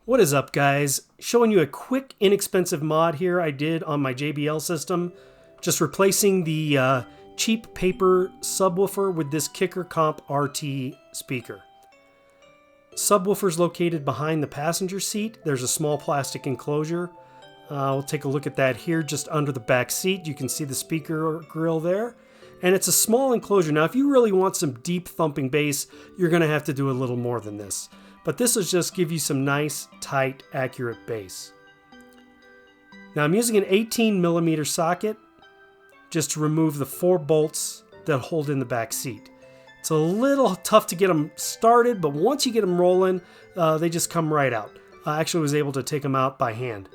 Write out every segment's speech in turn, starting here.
What is up, guys? Showing you a quick, inexpensive mod here I did on my JBL system. Just replacing the cheap paper subwoofer with this Kicker CompRT speaker. Subwoofer is located behind the passenger seat. There's a small plastic enclosure. We'll take a look at that here just under the back seat. You can see the speaker grill there. And it's a small enclosure. Now, if you really want some deep thumping bass, you're going to have to do a little more than this. But this will just give you some nice, tight, accurate bass. Now I'm using an 18mm socket just to remove the 4 bolts that hold in the back seat. It's a little tough to get them started, but once you get them rolling, they just come right out. I actually was able to take them out by hand.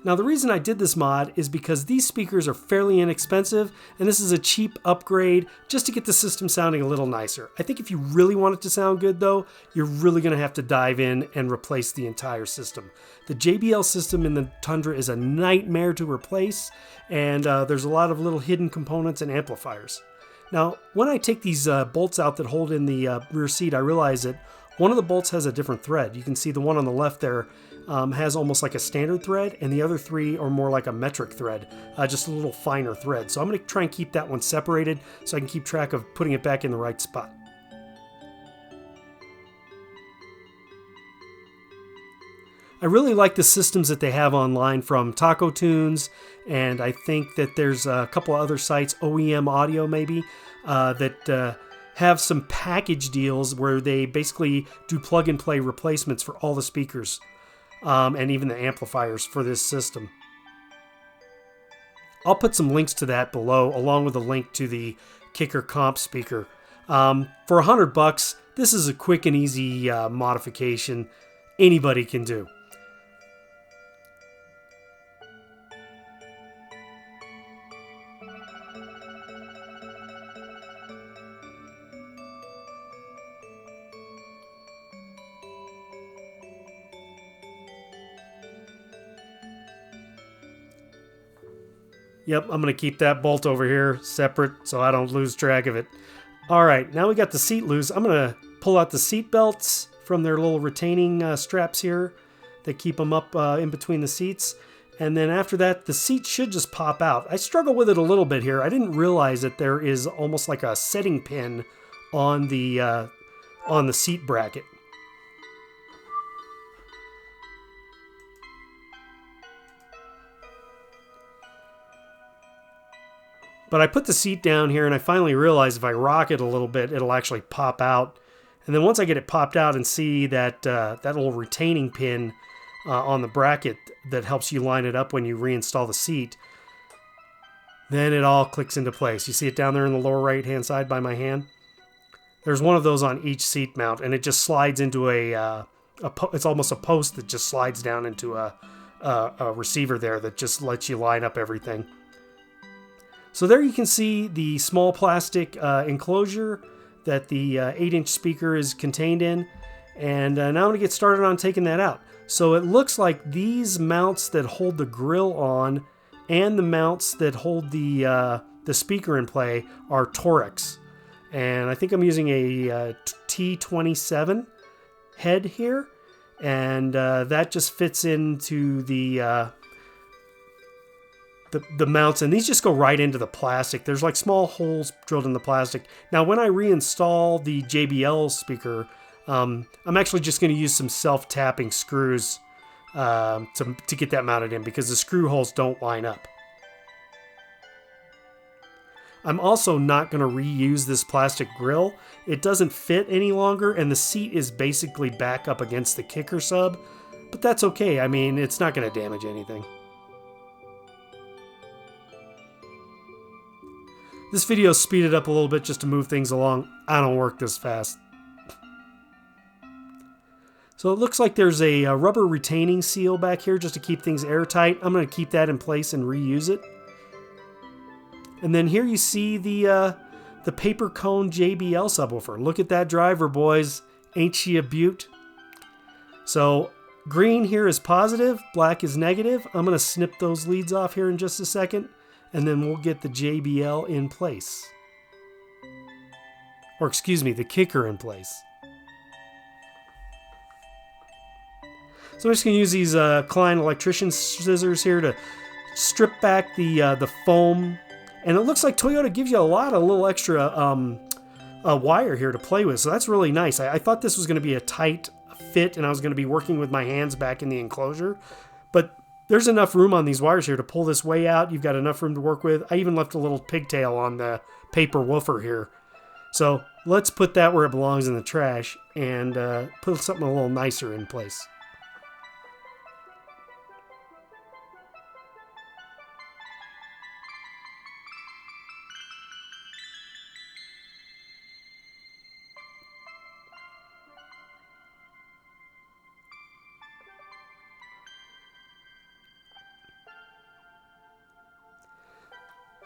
Now the reason I did this mod is because these speakers are fairly inexpensive, and this is a cheap upgrade just to get the system sounding a little nicer. I think if you really want it to sound good though, you're really going to have to dive in and replace the entire system. The JBL system in the Tundra is a nightmare to replace, and there's a lot of little hidden components and amplifiers. Now when I take these bolts out that hold in the rear seat, I realize that one of the bolts has a different thread. You can see the one on the left there has almost like a standard thread, and the other 3 are more like a metric thread, just a little finer thread. So I'm going to try and keep that one separated so I can keep track of putting it back in the right spot. I really like the systems that they have online from Taco Tunes, and I think that there's a couple of other sites, OEM Audio maybe, that have some package deals where they basically do plug-and-play replacements for all the speakers. And even the amplifiers for this system. I'll put some links to that below, along with a link to the Kicker Comp speaker. For $100, this is a quick and easy modification anybody can do. Yep, I'm going to keep that bolt over here separate so I don't lose track of it. All right, now we got the seat loose. I'm going to pull out the seat belts from their little retaining straps here that keep them up in between the seats. And then after that, the seat should just pop out. I struggle with it a little bit here. I didn't realize that there is almost like a setting pin on the seat bracket. But I put the seat down here, and I finally realized if I rock it a little bit, it'll actually pop out. And then once I get it popped out and see that that little retaining pin on the bracket that helps you line it up when you reinstall the seat, then it all clicks into place. You see it down there in the lower right-hand side by my hand? There's one of those on each seat mount, and it just slides into it's almost a post that just slides down into a receiver there that just lets you line up everything. So there you can see the small plastic enclosure that the 8-inch speaker is contained in. And now I'm going to get started on taking that out. So it looks like these mounts that hold the grill on and the mounts that hold the speaker in play are Torex. And I think I'm using a T27 head here. And that just fits into the mounts, and these just go right into the plastic. There's like small holes drilled in the plastic. Now when I reinstall the JBL speaker, I'm actually just going to use some self-tapping screws to get that mounted in, because the screw holes don't line up. I'm also not going to reuse this plastic grill. It doesn't fit any longer, and the seat is basically back up against the Kicker sub, but that's okay. I mean, it's not going to damage anything. This video is speeded up a little bit just to move things along. I don't work this fast. So it looks like there's a rubber retaining seal back here just to keep things airtight. I'm going to keep that in place and reuse it. And then here you see the paper cone JBL subwoofer. Look at that driver, boys. Ain't she a beaut? So green here is positive, black is negative. I'm going to snip those leads off here in just a second, and then we'll get the JBL in place. Or excuse me, the Kicker in place. So I'm just going to use these Klein electrician scissors here to strip back the foam. And it looks like Toyota gives you a lot of little extra wire here to play with. So that's really nice. I thought this was going to be a tight fit and I was going to be working with my hands back in the enclosure. But there's enough room on these wires here to pull this way out. You've got enough room to work with. I even left a little pigtail on the paper woofer here. So let's put that where it belongs in the trash and put something a little nicer in place.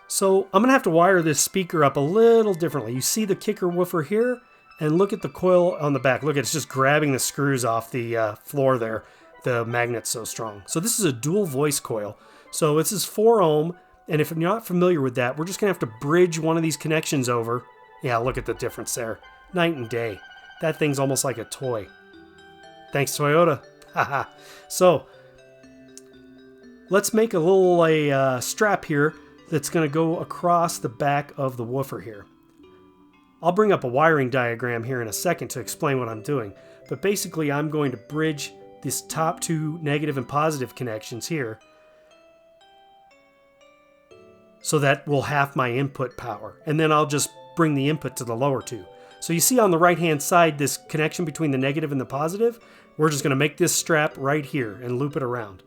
So I'm going to have to wire this speaker up a little differently. You see the kicker woofer here, and look at the coil on the back. Look, it's just grabbing the screws off the floor there. The magnet's so strong. So this is a dual voice coil. So this is 4 ohm, and if you're not familiar with that, we're just going to have to bridge one of these connections over. Yeah, look at the difference there. Night and day. That thing's almost like a toy. Thanks, Toyota. Haha. So let's make a little strap here that's going to go across the back of the woofer here. I'll bring up a wiring diagram here in a second to explain what I'm doing, but basically I'm going to bridge these top 2 negative and positive connections here so that will half my input power, and then I'll just bring the input to the lower 2. So you see on the right hand side this connection between the negative and the positive. We're just going to make this strap right here and loop it around.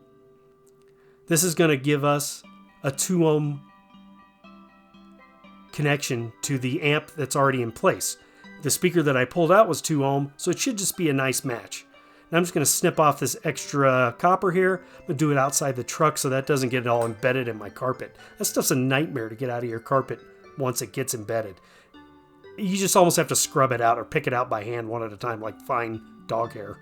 This is going to give us a 2 ohm connection to the amp that's already in place. The speaker that I pulled out was 2 ohm, so it should just be a nice match. Now I'm just going to snip off this extra copper here. I'm going to do it outside the truck so that doesn't get all embedded in my carpet. That stuff's a nightmare to get out of your carpet once it gets embedded. You just almost have to scrub it out or pick it out by hand one at a time like fine dog hair.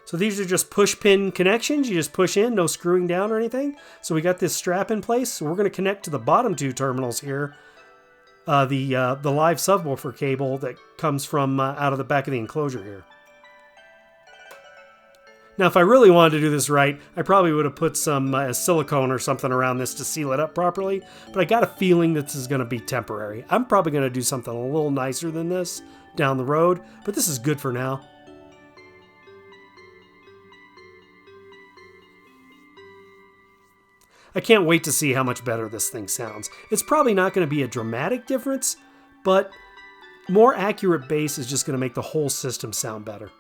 So these are just push pin connections. You just push in, no screwing down or anything. So we got this strap in place. So we're going to connect to the bottom 2 terminals here. The live subwoofer cable that comes from out of the back of the enclosure here. Now, if I really wanted to do this right, I probably would have put some silicone or something around this to seal it up properly. But I got a feeling this is going to be temporary. I'm probably going to do something a little nicer than this down the road. But this is good for now. I can't wait to see how much better this thing sounds. It's probably not going to be a dramatic difference, but more accurate bass is just going to make the whole system sound better.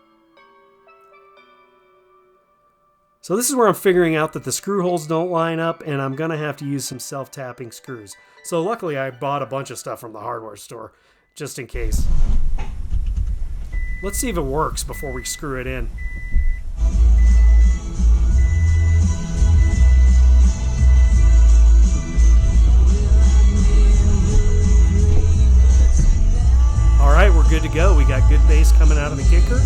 So this is where I'm figuring out that the screw holes don't line up, and I'm going to have to use some self-tapping screws. So luckily I bought a bunch of stuff from the hardware store, just in case. Let's see if it works before we screw it in. Alright, we're good to go. We got good bass coming out of the kicker.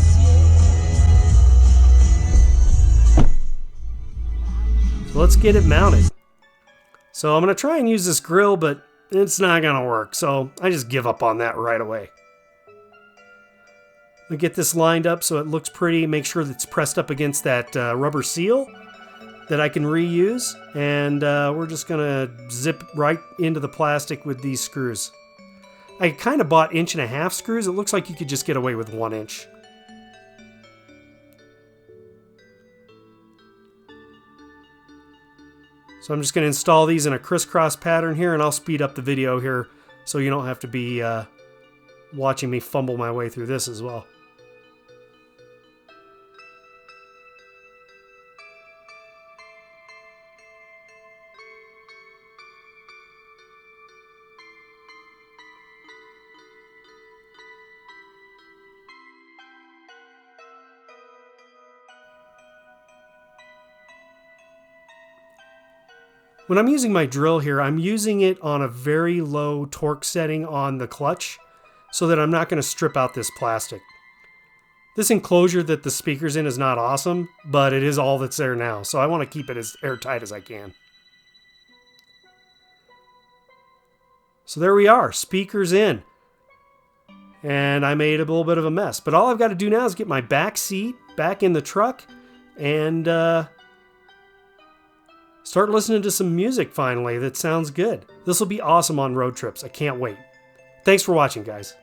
So let's get it mounted. So I'm going to try and use this grill, but it's not going to work. So I just give up on that right away. We get this lined up so it looks pretty. Make sure that it's pressed up against that rubber seal that I can reuse. And we're just going to zip right into the plastic with these screws. I kind of bought 1.5 inch screws. It looks like you could just get away with 1 inch. So I'm just going to install these in a crisscross pattern here, and I'll speed up the video here so you don't have to be watching me fumble my way through this as well. When I'm using my drill here, I'm using it on a very low torque setting on the clutch so that I'm not going to strip out this plastic. This enclosure that the speaker's in is not awesome, but it is all that's there now, so I want to keep it as airtight as I can. So there we are, speakers in. and I made a little bit of a mess. But all I've got to do now is get my back seat back in the truck and start listening to some music finally that sounds good. This will be awesome on road trips. I can't wait. Thanks for watching, guys.